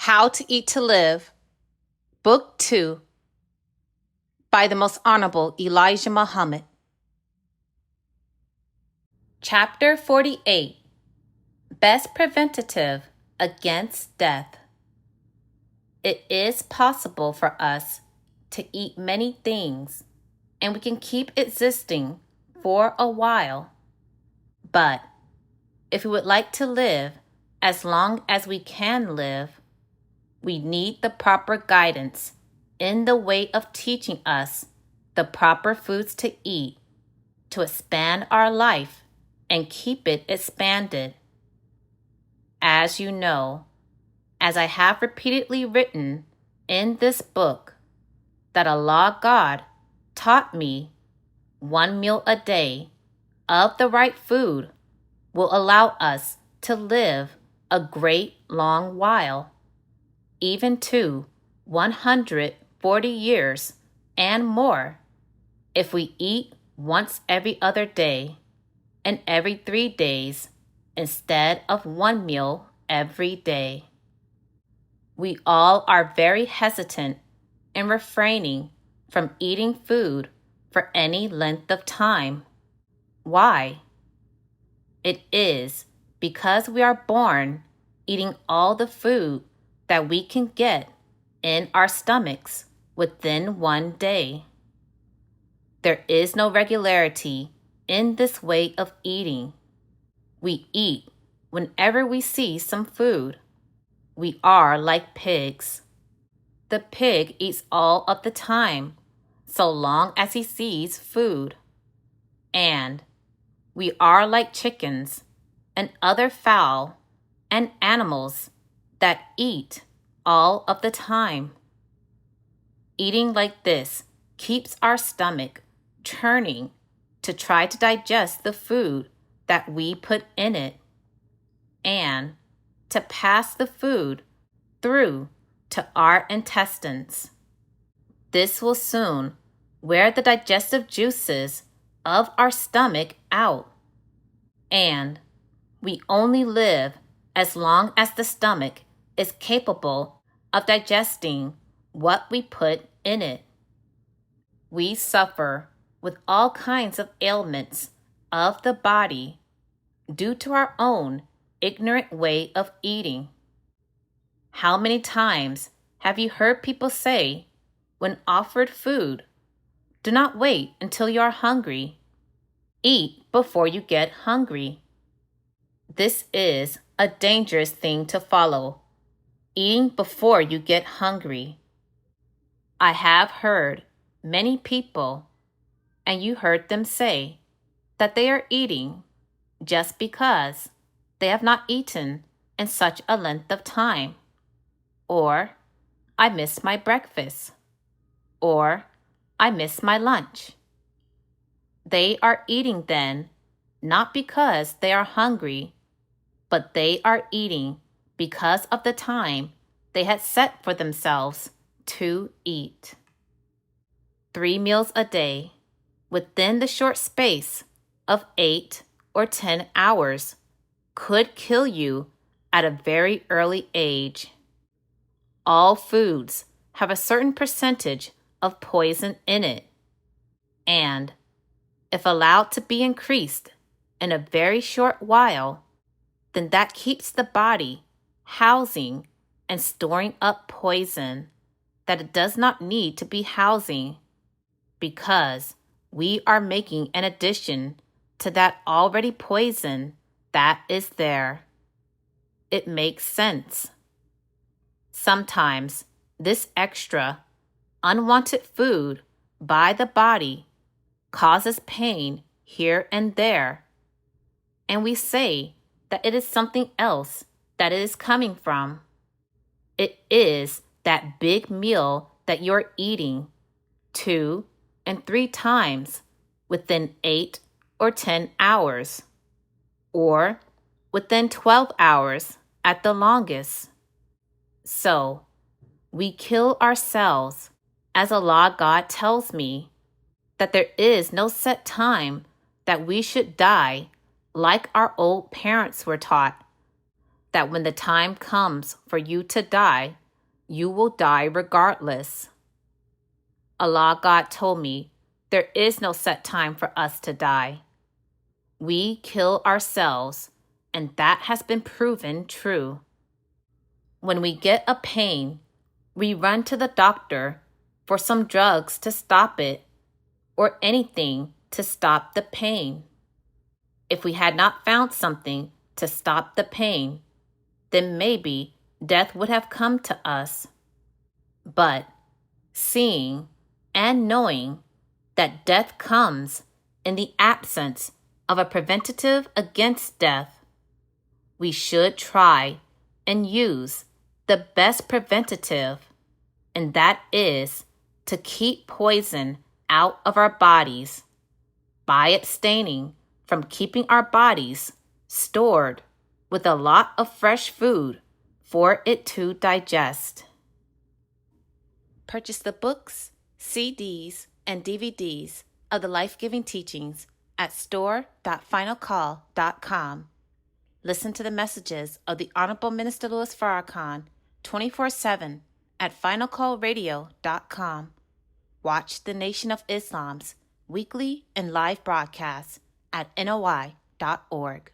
How to Eat to Live, Book 2, by the Most Honorable Elijah Muhammad. Chapter 48, Best Preventative Against Death. It is possible for us to eat many things, and we can keep existing for a while. But if we would like to live as long as we can live, we need the proper guidance in the way of teaching us the proper foods to eat to expand our life and keep it expanded. As you know, as I have repeatedly written in this book, that Allah God taught me 1 meal a day of the right food will allow us to live a great long while, even to 140 years and more, if we eat once every other day and every 3 days instead of 1 meal every day. We all are very hesitant in refraining from eating food for any length of time. Why? It is because we are born eating all the food that we can get in our stomachs within 1 day. There is no regularity in this way of eating. We eat whenever we see some food. We are like pigs. The pig eats all of the time, so long as he sees food. And we are like chickens and other fowl and animals that eat all of the time. Eating like this keeps our stomach churning to try to digest the food that we put in it, and to pass the food through to our intestines. This will soon wear the digestive juices of our stomach out, and we only live as long as the stomach is capable of digesting what we put in it. We suffer with all kinds of ailments of the body due to our own ignorant way of eating. How many times have you heard people say, when offered food, "Do not wait until you are hungry. Eat before you get hungry"? This is a dangerous thing to follow, eating before you get hungry. I have heard many people, and you heard them say, that they are eating just because they have not eaten in such a length of time, or "I missed my breakfast," or "I missed my lunch." They are eating then, not because they are hungry, but they are eating because of the time they had set for themselves to eat. 3 meals a day, within the short space of 8 or 10 hours, could kill you at a very early age. All foods have a certain percentage of poison in it, and if allowed to be increased in a very short while, then that keeps the body housing and storing up poison that it does not need to be housing, because we are making an addition to that already poison that is there. It makes sense. Sometimes this extra, unwanted food by the body causes pain here and there, and we say that it is something else that it is coming from. It is that big meal that you're eating 2 and 3 times within 8 or 10 hours, or within 12 hours at the longest. So, we kill ourselves, as Allah God tells me, that there is no set time that we should die like our old parents were taught, that when the time comes for you to die, you will die regardless. Allah God told me there is no set time for us to die. We kill ourselves, and that has been proven true. When we get a pain, we run to the doctor for some drugs to stop it or anything to stop the pain. If we had not found something to stop the pain, then maybe death would have come to us. But seeing and knowing that death comes in the absence of a preventative against death, we should try and use the best preventative, and that is to keep poison out of our bodies by abstaining from keeping our bodies stored with a lot of fresh food for it to digest. Purchase the books, CDs, and DVDs of the life-giving teachings at store.finalcall.com. Listen to the messages of the Honorable Minister Louis Farrakhan 24/7 at finalcallradio.com. Watch the Nation of Islam's weekly and live broadcasts at NOI.org.